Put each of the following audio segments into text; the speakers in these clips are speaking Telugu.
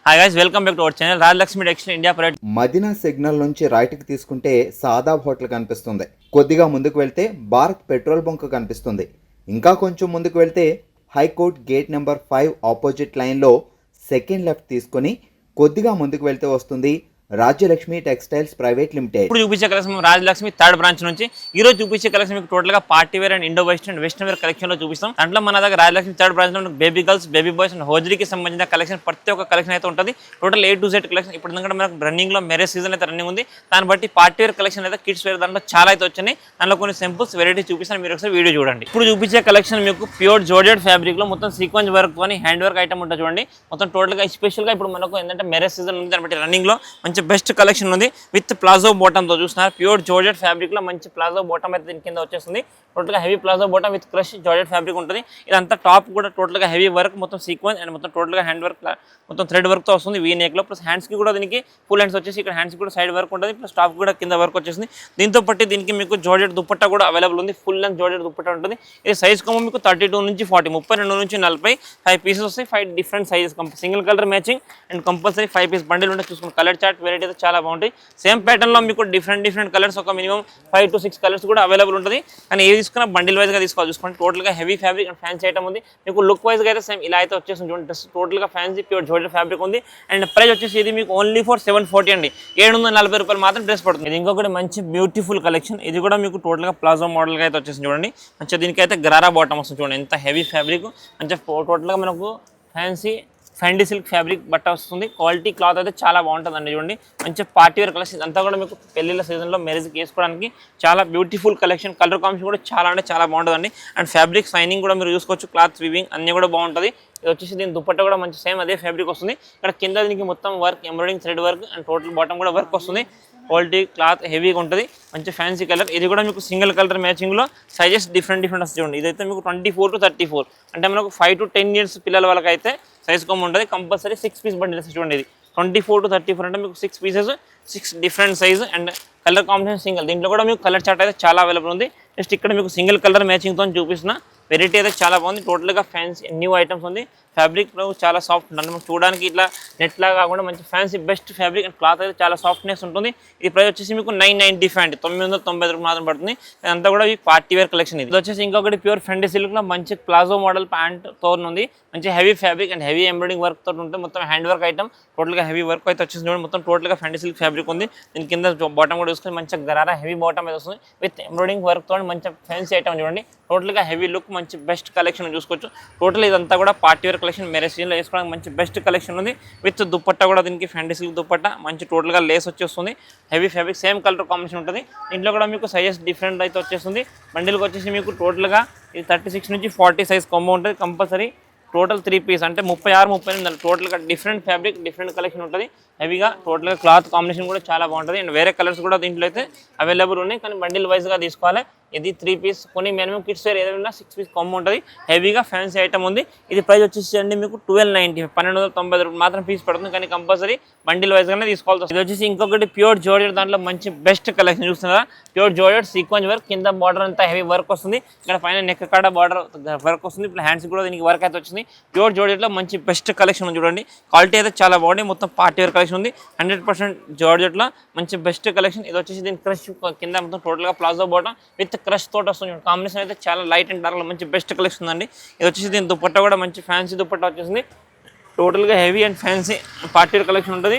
Hi guys, welcome back to our channel Rajalakshmi textile India private. Madina signal నుంచి రైట్కి తీసుకుంటే సాదాబ్ హోటల్ కనిపిస్తుంది. కొద్దిగా ముందుకు వెళ్తే భారత్ పెట్రోల్ బంక్ కనిపిస్తుంది. ఇంకా కొంచెం ముందుకు వెళ్తే హైకోర్ట్ గేట్ నెంబర్ 5 ఆపోజిట్ లైన్లో సెకండ్ లెఫ్ట్ తీసుకొని కొద్దిగా ముందుకు వెళ్తే వస్తుంది రాజ్యలక్ష్మి టెక్స్టైల్స్ ప్రైవేట్ లిమిటెడ్. ఇప్పుడు చూపించే కలెక్షన్ రాజలక్ష్మి థర్డ్ బ్రాంచ్ నుంచి ఈ రోజు చూపించే కలెక్షన్ మీకు టోటల్ గా party wear and Indo western wear collection లో చూపిస్తాం. దాంట్లో మన దగ్గర రాజలక్ష్మి థర్డ్ బ్రాంచ్ లో baby girls, baby boys and హోజరీకి సంబంధించిన కలెక్షన్ ప్రతి ఒక్క కలెక్షన్ అయితే ఉంటుంది. Total A to Z collection. ఇప్పుడు ఎందుకంటే మనకు రన్నింగ్ లో మ్యారేజ్ సీజన్ అయితే రన్నింగ్ ఉంది. దాన్ని బట్టి పార్టీ వేర్ కలెక్షన్ అయితే కిడ్స్ వేర్ దాంట్లో చాలా అయితే వచ్చినాయి. దాంట్లో కొన్ని సింపుల్స్ వెరైటీ చూపిస్తాను, మీరు ఒకసారి వీడియో చూడండి. ఇప్పుడు చూపించే కలెక్షన్ మీకు ప్యూర్ జార్జెట్ ఫ్యాబ్రిక్ లో మొత్తం సీక్వెన్స్ వర్క్ అని హ్యాండ్ వర్క్ ఐటమ్ ఉంటుంది చూడండి. మొత్తం టోటల్ గా స్పెషల్ గా ఇప్పుడు మనకు ఏంటంటే మ్యారేజ్ సీజన్ ఉంది, దాన్ని బట్టి రన్నింగ్ లో మంచి బెస్ట్ కలెక్షన్ ఉంది. విత్ ప్లాజో బాటమ్ తో చూస్తున్నారు. ప్యూర్ జార్జెట్ ఫ్యాబ్రిక్ లో మంచి ప్లాజో బాటమ్ అయితే దీని కింద వచ్చేస్తుంది. టోటల్ గా heavy palazzo bottom with crush georgette fabric ఉంటుంది. ఇదంతా టాప్ కూడా టోటల్ గా హెవీ వర్క్, మొత్తం సీక్వెన్స్ అండ్ మొత్తం టోటల్ గా హ్యాండ్ వర్క్, మొత్తం థ్రెడ్ వర్క్ తో వస్తుంది. వీ నెక్ లో ప్లస్ హ్యాండ్స్ కి కూడా దీనికి ఫుల్ హ్యాండ్స్ వచ్చేసి ఇక్కడ హ్యాండ్స్ కూడా సైడ్ వర్క్ ఉంటుంది. ప్లస్ టాప్ కూడా కింద వర్క్ వచ్చేసింది. దీంతో పట్టి దీనికి మీకు జార్జెట్ దుపట్టా కూడా అవైలబుల్ ఉంది. ఫుల్ లెంత్ జార్జెట్ దుపట్టా ఉంటుంది. ఇది సైజ్ కమ్మ మీకు 32 నుంచి 40, 32 నుంచి 40 5 పీసెస్ వస్తాయి. 5 different sizes, single colour matching and compulsory 5 piece bundle ఉంటే చూసుకుని కలర్ చార్ట్ వెరైటీ అయితే చాలా బాగుంటాయి. సేమ్ ప్యాటర్న్ లో మీకు డిఫరెంట్ కలర్స్, ఒక మినిమం 5 to 6 కలర్స్ కూడా అవైలబుల్ ఉంటుంది. కానీ ఏది తీసుకున్నా బండిల్ వైజ్ గా తీసుకోవాలి. చూసుకోండి టోటల్ గా heavy fabric and fancy item ఉంది. మీకు లుక్ వైజ్ గా అయితే సేమ్ ఇలా అయితే వచ్చేసింది చూడండి. డ్రెస్ టోటల్ గా ఫ్యాన్సీ ప్యూర్ జార్జెట్ ఫ్యాబ్రిక్ ఉంది. అండ్ ప్రైస్ వచ్చేసి ఇది మీకు ఓన్లీ ఫర్ 740 అండి. 740 రూపాయలు మాత్రం డ్రెస్ పడుతుంది. ఇది ఇంకొకటి మంచి బ్యూటిఫుల్ కలెక్షన్. ఇది కూడా మీకు టోటల్ గా ప్లాజో మోడల్ గా అయితే వచ్చేసింది చూడండి. మంచిగా దీనికైతే గరారా బాటమ్ వస్తుంది చూడండి. ఎంత హెవీ ఫ్యాబ్రిక్, మంచిగా టోటల్ గా మనకు ఫ్యాన్సీ ఫెండీ సిల్క్ ఫ్యాబ్రిక్ బట్ట వస్తుంది. క్వాలిటీ క్లాత్ అయితే చాలా బాగుంటుంది అండి. చూడండి మంచి పార్టీ వేర్ కలెక్షన్. అంతా కూడా మీకు పెళ్లిళ్ళ సీజన్లో మ్యారేజ్కి వేసుకోవడానికి చాలా బ్యూటిఫుల్ కలెక్షన్. కలర్ కాంబినేషన్ కూడా చాలా అంటే చాలా బాగుంటుందండి. అండ్ ఫ్యాబ్రిక్ సైనింగ్ కూడా మీరు చూసుకోవచ్చు. క్లాత్ వీవింగ్ అన్నీ కూడా బాగుంటుంది. ఇది వచ్చేసి దీని దుపట్టా కూడా మంచి సేమ్ అదే ఫ్యాబ్రిక్ వస్తుంది. ఇక్కడ కింద దీనికి మొత్తం work, embroidering thread work and total bottom కూడా వర్క్ వస్తుంది. క్వాలిటీ క్లాత్ హెవీగా ఉంటుంది. మంచి ఫ్యాన్సీ కలర్. ఇది కూడా మీకు సింగిల్ కలర్ మ్యాచింగ్లో సైజెస్ డిఫరెంట్ వస్తుంది చూడండి. ఇదైతే మీకు 24 to 34 అంటే మనకు 5 to 10 years పిల్లల వాళ్ళకైతే సైజ్ కమ్ ఉంటుంది. కంపల్సరీ 6 పీస్ బండిల్స్ చూడండి. ఇది 24 to 34 అంటే మీకు 6 pieces, 6 different size and colour combination single. దీంట్లో కూడా మీకు కలర్ చార్ట్ అయితే చాలా అవైలబుల్ ఉంది. జస్ట్ ఇక్కడ మీకు సింగిల్ కలర్ మ్యాచింగ్తో చూపిస్తున్న వెరైటీ అయితే చాలా బాగుంది. టోటల్గా ఫ్యాన్సీ న్యూ ఐటమ్స్ ఉంది. ఫ్యాబ్రిక్ చాలా సాఫ్ట్ ఉంటుంది. చూడడానికి ఇట్లా నెట్లా కాకుండా మంచి fancy best fabric and cloth అయితే చాలా సాఫ్ట్నెస్ ఉంటుంది. ఈ ప్రైస్ వచ్చేసి మీకు 995 అండి. 990 రూపాయలు మాత్రం పడుతుంది. అంతా కూడా ఈ పార్టీ వేర్ కలెక్షన్. ఇది వచ్చేసి ఇంకొకటి ప్యూర్ ఫెండీ సిల్క్లో మంచి ప్లాజో మోడల్ ప్యాంట్ తో ఉంది. మంచి heavy fabric and heavy embroidering work తోటి ఉంటుంది. మొత్తం హ్యాండ్ వర్క్ ఐటమ్. టోటల్గా హెవీ వర్క్ అయితే వచ్చేసి మొత్తం టోటల్గా ఫెండీ సిల్క్ ఫ్యాబ్రిక్ ఉంది. దీని కింద బాటమ్ కూడా చూసుకొని మంచిగా గరారా హెవీ బాటమ్ అయితే వస్తుంది. విత్ ఎంబ్రాయిడింగ్ వర్క్ తోటి మంచి ఫ్యాన్సీ ఐటమ్ చూడండి. టోటల్గా హెవీ లుక్, మంచి బెస్ట్ కలెక్షన్ చూసుకోవచ్చు. టోటల్ ఇదంతా కూడా పార్టీ వేర్ కలెక్షన్. మ్యారేజ్ సీజన్లో వేసుకోవడానికి మంచి బెస్ట్ కలెక్షన్ ఉంది. విత్ దుపట్టా కూడా దీనికి ఫెండీ సిల్క్ దుపట్టా మంచి టోటల్గా లేస్ వచ్చేస్తుంది. Heavy fabric same colour combination ఉంటుంది. దీంట్లో కూడా మీకు సైజెస్ డిఫరెంట్ అయితే వచ్చేస్తుంది. బండిల్కి వచ్చేసి మీకు టోటల్గా ఇది 36 నుంచి 40 సైజ్ కాంబో ఉంటుంది. కంపల్సరీ టోటల్ 3 పీస్ అంటే 36, 38 టోటల్గా డిఫరెంట్ ఫ్యాబ్రిక్, డిఫరెంట్ కలెక్షన్ ఉంటుంది. హెవీగా టోటల్గా క్లాత్ కాంబినేషన్ కూడా చాలా బాగుంటుంది. అండ్ వేరే కలర్స్ కూడా దీంట్లో అయితే అవైలబుల్ ఉన్నాయి. కానీ బండిల్ వైజ్గా తీసుకోవాలి. ఇది 3 పీస్, కొన్ని మినిమం కిడ్స్ వేర్ ఏదైనా 6 పీస్ కాంబో ఉంటుంది. హెవీగా ఫ్యాన్సీ ఐటమ్ ఉంది. ఇది ప్రైస్ వచ్చేసి అండి మీకు 1290, 1290 రూపాయలు మాత్రం పీస్ పడుతుంది. కానీ కంపల్సరీ బండిల్ వైజ్గానే తీసుకోవాల్సి వస్తుంది. ఇది వచ్చేసి ఇంకొకటి ప్యూర్ జార్జెట్. దాంట్లో మంచి బెస్ట్ కలెక్షన్ చూస్తున్నారా. ప్యూర్ జార్జెట్ సీక్వెన్స్ వర్క్, కింద బార్డర్ అంతా హెవీ వర్క్ వస్తుంది. ఇక్కడ పైన నెక్ కాడ బార్డర్ వర్క్ వస్తుంది. ఇప్పుడు హ్యాండ్స్ కూడా దీనికి వర్క్ అయితే వచ్చింది. ప్యూర్ జార్జెట్లో మంచి బెస్ట్ కలెక్షన్ చూడండి. క్వాలిటీ అయితే చాలా బాగుంది. మొత్తం పార్టీ వేర్ కలెక్షన్ ఉంది. 100% జార్జెట్లో మంచి బెస్ట్ కలెక్షన్. ఇది వచ్చేసి దీని క్రష్ కింద మొత్తం టోటల్గా ప్లాజో బాటమ్ విత్ క్రష్ తోట వస్తుంది. కాంబినేషన్ అయితే చాలా లైట్ అండ్ డార్క్ మంచి బెస్ట్ కలెక్షన్ ఉందండి. ఇది వచ్చేసి దీని దుపట్టా కూడా మంచి ఫ్యాన్సీ దుపట్టా వచ్చేసింది. టోటల్గా heavy and fancy party wear collection ఉంటుంది.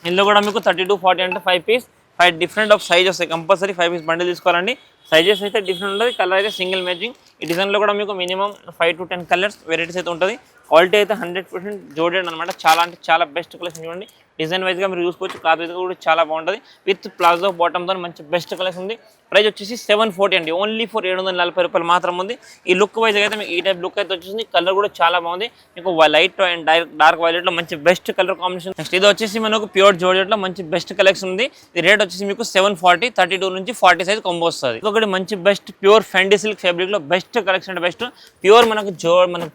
ఇందులో కూడా మీకు 32, 40 అంటే 5 పీస్, 5 డిఫరెంట్ ఆఫ్ సైజ్ వస్తాయి. కంపల్సరీ 5 పీస్ బండిల్ తీసుకోవాలండి. సైజెస్ అయితే డిఫరెంట్ ఉంటుంది. కలర్ అయితే సింగిల్ మ్యాచింగ్. ఈ డిజైన్లో కూడా మీకు మినిమం 5 to 10 కలర్స్ వెరైటీస్ అయితే ఉంటుంది. క్వాలిటీ అయితే 100% జార్జెట్ అనమాట. చాలా అంటే చాలా బెస్ట్ కలెక్షన్ చూడండి. డిజైన్ వైజ్గా మీరు చూసుకోవచ్చు. క్లాత్ వైజ్గా కూడా చాలా బాగుంటుంది. విత్ ప్లాజో బాటమ్తో మంచి బెస్ట్ కలెక్షన్ ఉంది. ప్రైస్ వచ్చేసి 740 అండి. ఓన్లీ ఫర్ 740 రూపాయలు మాత్రం ఉంది. ఈ లుక్ వైజ్గా అయితే మీకు ఈ టైప్ లుక్ అయితే వచ్చేసింది. కలర్ కూడా చాలా బాగుంది. మీకు లైట్ అండ్ డార్క్ వైలెట్లో మంచి బెస్ట్ కలర్ కాంబినేషన్. నెక్స్ట్ ఇది వచ్చేసి మనకు ప్యూర్ జార్జెట్లో మంచి బెస్ట్ కలెక్షన్ ఉంది. ఈ రేట్ వచ్చేసి మీకు 740, 32 నుంచి 40 సైజ్ కొంబో వస్తుంది. ఇంకొకటి మంచి బెస్ట్ ప్యూర్ ఫెండీ సిల్క్ ఫ్యాబ్రిక్లో బెస్ట్ కలెక్షన్ అంటే బెస్ట్ ప్యూర్ మనకు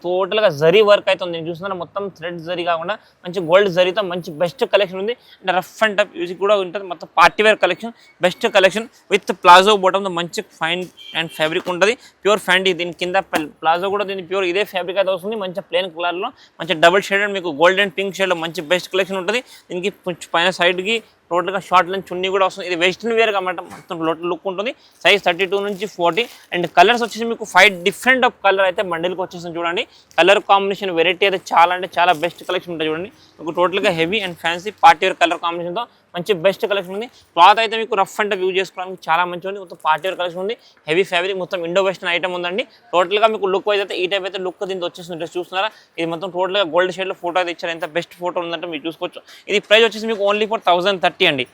టోటల్గా జరీ వర్క్ అయితే ఉంది. చూస్తున్నా మొత్తం థ్రెడ్ జరీ కాకుండా మంచి గోల్డ్ జరీతో మంచి బెస్ట్ కలెక్షన్ ఉంది. అంటే రఫ్ అండ్ టఫ్ యూజ్ కూడా ఉంటుంది. మొత్తం party wear collection, best collection with palazzo bottom మంచి ఫైన్ అండ్ ఫ్యాబ్రిక్ ఉంటుంది. ప్యూర్ ఫ్యాండీ, దీని కింద ప్లాజో కూడా దీని ప్యూర్ ఇదే ఫ్యాబ్రిక్ అయితే వస్తుంది. మంచి ప్లెయిన్ కలర్లో మంచి డబుల్ షేడెడ్ మీకు గోల్డెన్ పింక్ షేడ్లో మంచి బెస్ట్ కలెక్షన్ ఉంటుంది. దీనికి పైన సైడ్కి టోటల్గా షార్ట్ లెంత్ చున్నీ కూడా వస్తుంది. ఇది వెస్టర్న్ వేర్ కాబట్టి మొత్తం లుక్ ఉంటుంది. సైజ్ 32 నుంచి 40 అండ్ కలర్స్ వచ్చేసి మీకు 5 డిఫరెంట్ ఆఫ్ కలర్ అయితే బండిల్కి వచ్చేసి చూడండి. కలర్ కాంబినేషన్ వెరైటీ అయితే చాలా అంటే చాలా బెస్ట్ కలెక్షన్ ఉంటుంది చూడండి. మీకు టోటల్గా heavy and fancy party wear colour కాంబినేషన్తో మంచి బెస్ట్ కలెక్షన్ ఉంది. క్లాత్ అయితే మీకు రఫ్ అండ్ యూజ్ చేసుకోవడానికి చాలా మంచిగా ఉంది. మొత్తం పార్టీ వేర్ కలెక్షన్ ఉంది. హెవీ ఫ్యాబ్రిక్ మొత్తం ఇండో వెస్టర్న్ ఐటమ్ ఉందండి. టోటల్గా మీకు లుక్ వైజ్ అయితే ఈ టైప్ అయితే లుక్ దీంతో వచ్చేస్తుంది. డ్రెస్ చూస్తున్నారా, ఇది మొత్తం టోటల్గా గోల్డ్ షేడ్లో ఫోటో అయితే ఇచ్చారు. ఎంత బెస్ట్ ఫోటో ఉందంటే మీరు చూసుకోవచ్చు. ఇది ప్రైస్ వచ్చేసి మీకు ఓన్లీ ఫర్ 1030 అండి.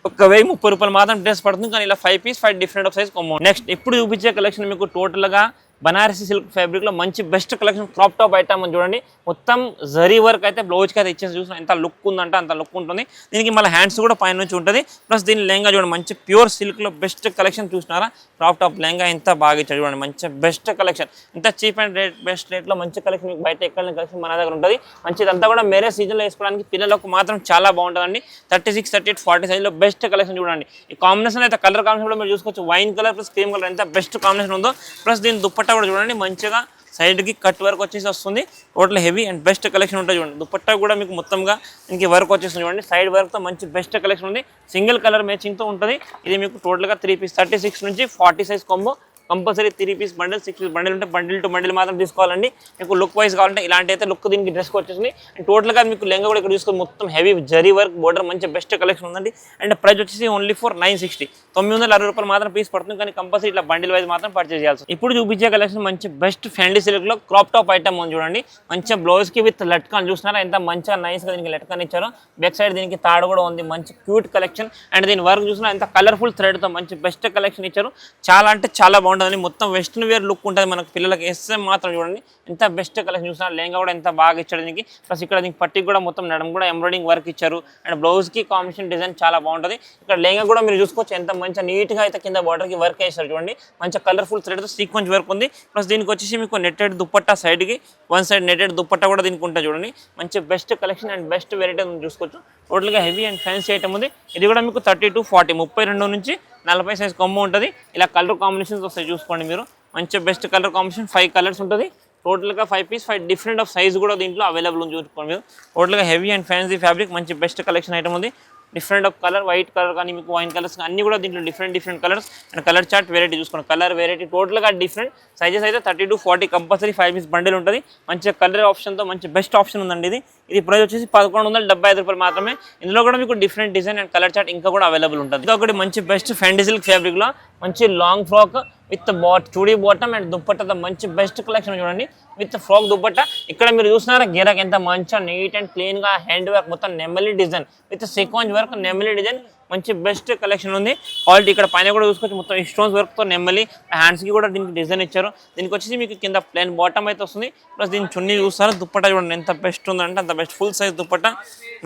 1030 రూపాయలు మాత్రం డ్రెస్ పడుతుంది. కానీ ఇలా 5 piece 5 different of size combo. Next ఇప్పుడు చూపించే కలెక్షన్ మీకు టోటల్గా బనారసి సిల్క్ ఫ్యాబ్రిక్లో మంచి best collection crop top item అని చూడండి. మొత్తం జరీ వర్క్ అయితే బ్లౌజ్కి అయితే ఇచ్చేసి చూసిన ఎంత లుక్ ఉందంటే అంత లుక్ ఉంటుంది. దీనికి మళ్ళీ హ్యాండ్స్ కూడా పైన నుంచి ఉంటుంది. ప్లస్ దీని లెహంగా చూడండి, మంచి ప్యూర్ సిల్క్లో బెస్ట్ కలెక్షన్ చూసినారా. క్రాప్ టాప్ లెహంగా ఎంత బాగా ఇచ్చారు చూడండి. మంచి బెస్ట్ కలెక్షన్, ఎంత చీప్ అండ్ బెస్ట్ రేట్లో మంచి కలెక్షన్ మీకు బయట ఎక్కడ కలెక్షన్ మన దగ్గర ఉంటుంది. మంచిదంతా కూడా మేరే సీజన్లో వేసుకోవడానికి పిల్లలకు మాత్రం చాలా బాగుంటుందండి. 36, 38, 40 సైజ్లో బెస్ట్ కలెక్షన్ చూడండి. ఈ కాంబినేషన్ అయితే కలర్ కాంబినేషన్ కూడా మీరు చూసుకోవచ్చు. Wine colour plus cream colour ఎంత బెస్ట్ కాంబినేషన్ ఉందో. ప్లస్ దీని దుప్పట్టా కూడా చూడండి, మంచిగా సైడ్కి కట్ వర్క్ వచ్చేసి వస్తుంది. Total heavy and best collection ఉంటుంది చూడండి. దుపట్టా కూడా మీకు మొత్తంగా దీనికి వర్క్ వచ్చేస్తుంది చూడండి. సైడ్ వర్క్తో మంచి బెస్ట్ కలెక్షన్ ఉంది. సింగిల్ కలర్ మ్యాచింగ్తో ఉంటుంది. ఇది మీకు టోటల్గా 3 పీస్ 36 నుంచి 40 size combo. Compulsory 3 piece bundle, 6 piece bundle ఉంటే బండిల్ టు బండిల్ మాత్రం తీసుకోవాలండి. మీకు లుక్ వైజ్ కావాలంటే ఇలాంటి అయితే లుక్ దీనికి డ్రెస్కి వచ్చేసింది. అండ్ టోటల్గా మీకు లెంగా కూడా ఇక్కడ చూసుకొని మొత్తం హెవీ జరీ వర్క్ బోర్డర్ మంచి బెస్ట్ కలెక్షన్ ఉందండి. అండ్ ప్రైస్ వచ్చేసి ఓన్లీ ఫర్ 960, 960 రూపాయలు మాత్రం పీస్ పడుతుంది. కానీ కంపల్సరీ ఇట్లా బండిల్ వైజ్ మాత్రం పర్చేస్ చేయాల్సి. ఇప్పుడు చూపించే కలెక్షన్ మంచి బెస్ట్ ఫ్యాండీ సిల్క్లో క్రాప్ టాప్ ఐటమ్ ఉంది చూడండి. మంచిగా బ్లౌజ్కి విత్ లట్కాన్ చూసినారా ఎంత మంచిగా నైస్గా దీనికి లట్కాన్ ఇచ్చారు. బ్యాక్ సైడ్ దీనికి తాడు కూడా ఉంది. మంచి క్యూట్ కలెక్షన్. అండ్ దీని వర్క్ చూసినా ఎంత కలర్ఫుల్ థ్రెడ్తో మంచి బెస్ట్ కలెక్షన్ ఇచ్చారు. చాలా అంటే చాలా బాగుంటుంది. మొత్తం వెస్టర్న్ వేర్ లుక్ ఉంటుంది మనకు పిల్లలకి. వేస్తే మాత్రం చూడండి ఎంత బెస్ట్ కలెక్షన్ చూసినా. లెహంగా కూడా ఎంత బాగా ఇచ్చాడు దీనికి. ప్లస్ ఇక్కడ దీనికి పట్టికి కూడా మొత్తం నడం కూడా ఎంబ్రాయిడింగ్ వర్క్ ఇచ్చారు. అండ్ బ్లౌజ్కి కాంబినేషన్ డిజైన్ చాలా బాగుంటుంది. ఇక్కడ లెహంగా కూడా మీరు చూసుకోవచ్చు ఎంత మంచిగా నీట్గా అయితే కింద బార్డర్కి వర్క్ వేస్తారు చూడండి. మంచిగా కలర్ఫుల్ థ్రెడ్తో సీక్వెన్స్ వర్క్ ఉంది. ప్లస్ దీనికి వచ్చేసి మీకు నెట్టెడ్ దుప్పట్టా సైడ్కి వన్ సైడ్ నెట్టెడ్ దుప్పట్టా కూడా దీనికి ఉంటుంది చూడండి. మంచి best collection and best variety చూసుకోవచ్చు. టోటల్గా హెవీ అండ్ ఫ్యాన్సీ ఐటమ్ ఉంది. ఇది కూడా మీకు 32, 40, 32 నుంచి 40 సైజ్ కొమ్మ ఉంటుంది. ఇలా కలర్ కాంబినేషన్స్ వస్తాయి చూసుకోండి మీరు. మంచి బెస్ట్ కలర్ కాంబినేషన్ 5 కలర్స్ ఉంటుంది. టోటల్గా 5 పీస్ 5 డిఫరెంట్ ఆఫ్ సైజ్ కూడా దీంట్లో అవైలబుల్ ఉంది చూసుకోండి మీరు. టోటల్గా హెవీ అండ్ ఫ్యాన్సీ ఫ్యాబ్రిక్ మంచి బెస్ట్ కలెక్షన్ ఐటమ్ ఉంది. Different of colour, white colour కానీ మీకు వైన్ కలర్స్ అన్నీ కూడా దీంట్లో different colours. And colour chart variety చూసుకోండి. కలర్ వెరైటీ టోటల్గా డిఫరెంట్ సైజెస్ అయితే 32, 40 కంపల్సరీ 5 పీస్ బండిల్ ఉంటుంది. మంచిగా కలర్ ఆప్షన్తో మంచి బెస్ట్ ఆప్షన్ ఉందండి. ఇది ప్రైస్ వచ్చేసి 1175 రూపాయలు మాత్రమే. ఇందులో కూడా మీకు different design and colour chart ఇంకా కూడా అవైలబుల్ ఉంటుంది. ఇంకొకటి మంచి బెస్ట్ ఫ్యాండీ సిల్క్ ఫ్యాబ్రిక్లో మంచి long frock with chudi bottom and దుప్పట్టతో మంచి బెస్ట్ కలెక్షన్ చూడండి. విత్ ఫ్రాక్ దుప్పట్టా ఇక్కడ మీరు చూసినారా గిరాక్ ఎంత మంచిగా నీట్ అండ్ క్లీన్గా హ్యాండ్ వర్క్ మొత్తం నెమలి డిజైన్ విత్ సీక్వెన్స్ వర్క్ నెమలి డిజైన్ మంచి బెస్ట్ కలెక్షన్ ఉంది. క్వాలిటీ ఇక్కడ పైన కూడా చూసుకోవచ్చు. మొత్తం స్టోన్స్ వర్క్తో నెమ్మలి హ్యాండ్స్కి కూడా దీనికి డిజైన్ ఇచ్చారు. దీనికి వచ్చేసి మీకు కింద ప్లెయిన్ బాటమ్ అయితే వస్తుంది. ప్లస్ దీని చున్నీ చూస్తారా. దుప్పట్టా చూడండి ఎంత బెస్ట్ ఉందంటే అంత బెస్ట్. ఫుల్ సైజ్ దుప్పట్టా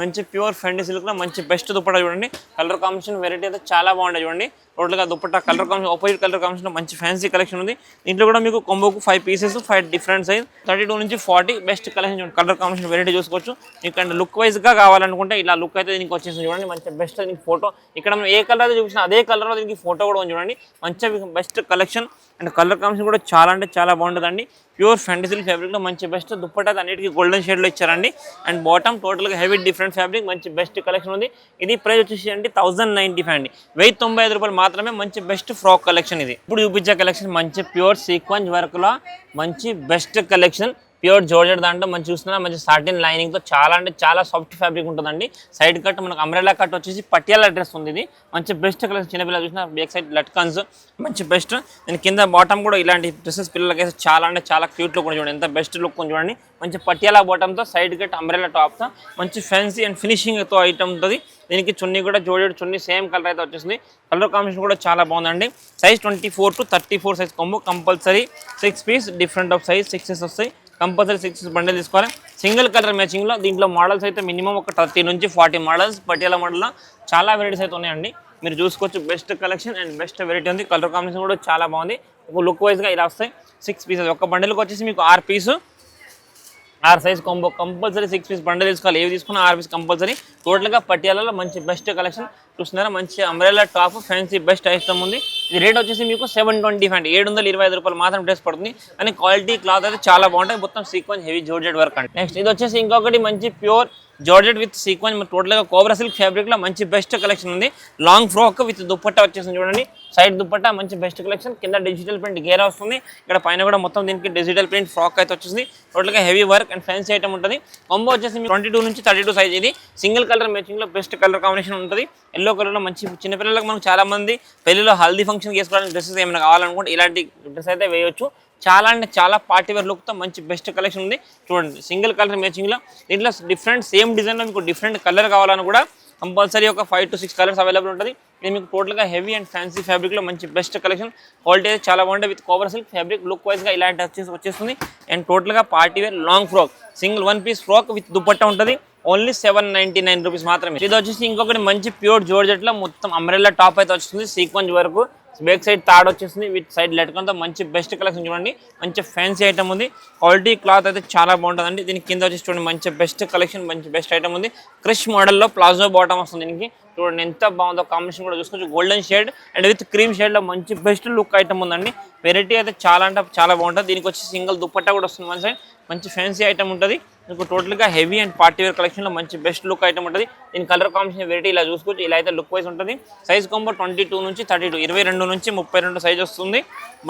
మంచి ప్యూర్ ఫ్యాండీ సిల్క్లో మంచి బెస్ట్ దుప్పట్టా చూడండి. కలర్ కాంబినేషన్ వెరైటీ అయితే చాలా బాగుంటాయి చూడండి. టోటల్గా dupatta colour combination opposite colour combination మంచి ఫ్యాన్సీ కలెక్షన్ ఉంది. దీంట్లో కూడా మీకు కొంబోకు 5 పీసెస్ 5 డిఫరెంట్ సైజ్ 32 నుంచి 40 బెస్ట్ కలెక్షన్ చూడండి. కలర్ కాంబినేషన్ వెరైటీ చూసుకోవచ్చు. మీకు అండ్ లుక్ వైజ్గా కావాలనుకుంటే ఇలా లుక్ అయితే దీనికి వచ్చేసింది చూడండి. మంచి బెస్ట్ దీనికి ఫోటో ఇక్కడ మనం ఏ కలర్ అయితే చూసినా అదే కలర్లో దీనికి ఫోటో కూడా ఉంది చూడండి. మంచిగా best collection and colour combination కూడా చాలా అంటే చాలా బాగుంటుందండి. ప్యూర్ ఫ్యాంటసీ సిల్క్ ఫ్యాబ్రిక్లో మంచి బెస్ట్ దుప్పట్టా అన్నిటికీ గోల్డెన్ షేడ్లో ఇచ్చారండి. అండ్ బాటమ్ టోటల్గా హెవీ డిఫరెంట్ ఫ్యాబ్రిక్ మంచి బెస్ట్ కలెక్షన్ ఉంది. ఇది ప్రైస్ వచ్చేసి అంటే 1095 అండి. 1095 రూపాయలు మాత్రమే. మంచి బెస్ట్ ఫ్రాక్ కలెక్షన్ ఇది. ఇప్పుడు చూపించే కలెక్షన్ మంచి ప్యూర్ సీక్వెన్స్ వర్క్లో మంచి బెస్ట్ కలెక్షన్. ప్యూర్ జోర్జెట్ దాంట్లో మంచి చూస్తున్నా మంచి సాటిన్ లైనింగ్తో చాలా అంటే చాలా సాఫ్ట్ ఫ్యాబ్రిక్ ఉంటుందండి. సైడ్ కట్ మనకు అంబ్రెల్లా కట్ వచ్చేసి పటియాలా డ్రెస్ ఉంది. ఇది మంచి బెస్ట్ కలెక్షన్. చిన్నపిల్లలు చూసిన బ్యాక్ సైడ్ లట్కన్స్ మంచి బెస్ట్. నేను కింద బాటమ్ కూడా ఇలాంటి డ్రెస్సెస్ పిల్లలకి చాలా అంటే చాలా క్యూట్ లుక్ చూడండి. ఎంత బెస్ట్ లుక్ చూడండి. మంచి పటియాలా బాటమ్తో సైడ్ కట్ అంబ్రెల్లా టాప్తో మంచి ఫ్యాన్సీ అండ్ ఫినిషింగ్తో ఐటమ్ ఉంటుంది. దీనికి చున్నీ కూడా జోడెడ్ చున్నీ సేమ్ కలర్ అయితే వచ్చేసింది. కలర్ కాంబినేషన్ కూడా చాలా బాగుందండి. సైజ్ 24 to 34 సైజ్ కొమ్ము compulsory 6 piece different of size 6 వస్తాయి. కంపల్సరీ 6 బండిల్ తీసుకోవాలి. సింగిల్ కలర్ మ్యాచింగ్లో. దీంట్లో మోడల్స్ అయితే మినిమం ఒక 30 నుంచి 40 మోడల్స్ పటియాలా మోడల్లో చాలా వెరైటీస్ అయితే ఉన్నాయండి. మీరు చూసుకోవచ్చు. Best collection and best variety ఉంది. కలర్ కాంబినేషన్ కూడా చాలా బాగుంది. లుక్ వైజ్గా ఇలా వస్తాయి. 6 పీసెస్ ఒక బండిల్కి వచ్చేసి మీకు 6 piece or size combo compulsory 6 piece bundle తీసుకోవాలి. ఏవి తీసుకున్నా 6 పీస్ కంపల్సరీ. టోటల్గా పటియాలలో మంచి బెస్ట్ కలెక్షన్ చూస్తున్నారా. మంచి umbrella top fancy best item ఉంది. ఇది రేట్ వచ్చేసి మీకు 725 అండి, 725 రూపాయలు మాత్రం డ్రెస్ పడుతుంది. కానీ క్వాలిటీ క్లాత్ అయితే చాలా బాగుంటుంది. మొత్తం సీక్వెన్స్ హెవీ జోర్జెట్ వర్క్ అండి. నెక్స్ట్ ఇది వచ్చేసి ఇంకొకటి మంచి ప్యూర్ జార్జెట్ విత్ సీక్వెన్స్ టోటల్గా కోబ్రా సిల్క్ ఫ్యాబ్రిక్ లో మంచి బెస్ట్ కలెక్షన్ ఉంది. లాంగ్ ఫ్రాక్ విత్ దుప్పట్టా వచ్చేసింది చూడండి. సైడ్ దుప్పట్టా మంచి బెస్ట్ కలెక్షన్. కింద డిజిటల్ ప్రింట్ గేరా వస్తుంది. ఇక్కడ పైన కూడా మొత్తం దీనికి డిజిటల్ ప్రింట్ ఫ్రాక్ అయితే వచ్చేసింది. టోటల్గా heavy work and fancy item ఉంటుంది. కాంబో వచ్చేసి 22 నుంచి 32 సైజ్. ఇది సింగిల్ కలర్ మ్యాచింగ్ లో బెస్ట్ కలర్ కాంబినేషన్ ఉంటుంది. ఎల్లో కలర్ లో మంచి చిన్నపిల్లలకు మనం చాలా మంది పెళ్లిలో హల్దీ ఫంక్షన్ చేసుకోవడానికి డ్రెస్సెస్ ఏమైనా కావాలనుకుంటే ఇలాంటి డ్రెస్ అయితే వేయొచ్చు. చాలా అంటే చాలా పార్టీ వేర్ లుక్తో మంచి బెస్ట్ కలెక్షన్ ఉంది. చూడండి సింగిల్ కలర్ మ్యాచింగ్లో దీంట్లో డిఫరెంట్ సేమ్ డిజైన్లో మీకు డిఫరెంట్ కలర్ కావాలని కూడా కంపల్సరీ ఒక 5 to 6 కలర్స్ అవైలబుల్ ఉంటుంది. ఇది మీకు టోటల్గా హెవీ అండ్ ఫ్యాన్సీ ఫ్యాబ్రిక్లో మంచి బెస్ట్ కలెక్షన్. క్వాలిటీ అయితే చాలా బాగుంటుంది. With cobra silk fabric look వైజ్గా ఇలాంటి వచ్చేస్తుంది. అండ్ టోటల్గా party wear long frock single 1 piece frock with dupatta ఉంటుంది. ఓన్లీ 799 రూపీస్ మాత్రమే. ఇది వచ్చేసి ఇంకొకటి మంచి ప్యూర్ జోర్జెట్లో మొత్తం అంబ్రెల్లా టాప్ అయితే వస్తుంది. సీక్వెన్స్ వరకు బ్యాక్ సైడ్ తాడ్ వచ్చేసింది విత్ సైడ్ లెట్కంతో మంచి బెస్ట్ కలెక్షన్ చూడండి. మంచి ఫ్యాన్సీ ఐటమ్ ఉంది. క్వాలిటీ క్లాత్ అయితే చాలా బాగుంటుందండి. దీనికి కింద వచ్చేసి చూడండి మంచి బెస్ట్ కలెక్షన్ మంచి బెస్ట్ ఐటమ్ ఉంది. క్రిష్ మోడల్లో ప్లాజో బాటమ్ వస్తుంది. దీనికి చూడండి ఎంత బాగుందో కాంబినేషన్ కూడా చూసుకోవచ్చు. Golden shade and with cream షేడ్లో మంచి బెస్ట్ లుక్ ఐటమ్ ఉందండి. వెరైటీ అయితే చాలా అంటే చాలా బాగుంటుంది. దీనికి వచ్చి సింగిల్ దుపట్టా కూడా వస్తుంది. వన్ సైడ్ మంచి ఫ్యాన్సీ ఐటమ్ ఉంటుంది. మీకు టోటల్గా హెవీ అండ్ పార్టీ వేర్ కలెక్షన్లో మంచి బెస్ట్ లుక్ ఐటమ్ ఉంటుంది. దీని కలర్ కాంబినేషన్ వెరైటీ ఇలా చూసుకోవచ్చు. ఇలా అయితే లుక్ వైజ్ ఉంటుంది. సైజ్ కాంబో 22 నుంచి 32 22 నుంచి 32 సైజ్ వస్తుంది.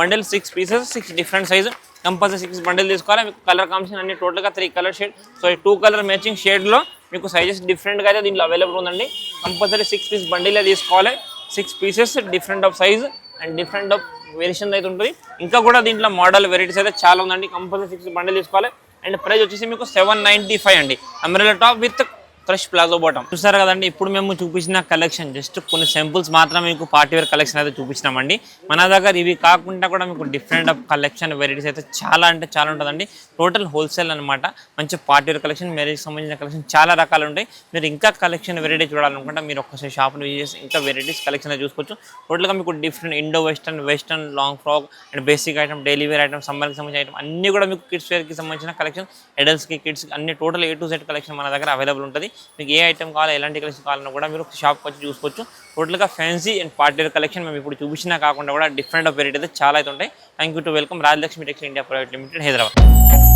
Bundle 6 pieces 6 different size compulsory 6 bundle తీసుకోవాలి. మీకు కలర్ కాంబినేషన్ అన్ని టోటల్గా 3 కలర్ షేడ్. సో ఈ 2 కలర్ మ్యాచింగ్ షేడ్లో మీకు సైజెస్ డిఫరెంట్గా అయితే దీంట్లో అవైలబుల్ ఉందండి. కంపల్సరీ 6 పీస్ బండిలే తీసుకోవాలి. 6 pieces different of size and different of variation అయితే ఉంటుంది. ఇంకా కూడా దీంట్లో మోడల్ వెరైటీస్ అయితే చాలా ఉందండి. కంపల్సరీ 6 బండిల్ తీసుకోవాలి. అండ్ ప్రైస్ వచ్చేసి మీకు 795 అండి. Umbrella top with crush palazzo bottom చూసారు కదండి. ఇప్పుడు మేము చూపించిన కలెక్షన్ జస్ట్ కొన్ని సింపుల్స్ మాత్రమే మీకు పార్టీ వేర్ కలెక్షన్ అయితే చూపించినామండి. మన దగ్గర ఇవి కాకుండా కూడా మీకు డిఫరెంట్ ఆఫ్ కలెక్షన్ వెరైటీస్ అయితే చాలా అంటే చాలా ఉంటుందండి. టోటల్ హోల్సేల్ అనమాట. మంచి పార్టీ వేర్ కలెక్షన్ మ్యారేజ్ సంబంధించిన కలెక్షన్ చాలా రకాలు ఉంటాయి. మీరు ఇంకా కలెక్షన్ వెరైటీ చూడాలనుకుంటే మీరు ఒక్కసారి షాప్ని విజిట్ చేసి ఇంకా వెరైటీస్ కలెక్షన్ చూసుకోవచ్చు. టోటల్గా మీకు different Indo western long frock and basic item daily wear item సమ్మర్కి సంబంధించిన ఐటమ్ అన్నీ కూడా మీకు కిడ్స్ వేర్కి సంబంధించిన కలెక్షన్ అడల్ట్స్కి కిడ్స్కి అన్ని total A to Z collection మన దగ్గర అవైలబుల్ ఉంటుంది. మీకు ఏ ఐటమ్ కావాలో ఎలాంటి కలెక్షన్ కావాలన్నా కూడా మీరు షాప్కి వచ్చి చూసుకోవచ్చు. టోటల్గా fancy and party wear collection మేము ఇప్పుడు చూపించినా కాకుండా కూడా డిఫరెంట్ ఆఫ్ వెరైటీ అయితే చాలా అయితే ఉంటాయి. Thank you to welcome Rajalakshmi textile India private limited Hyderabad.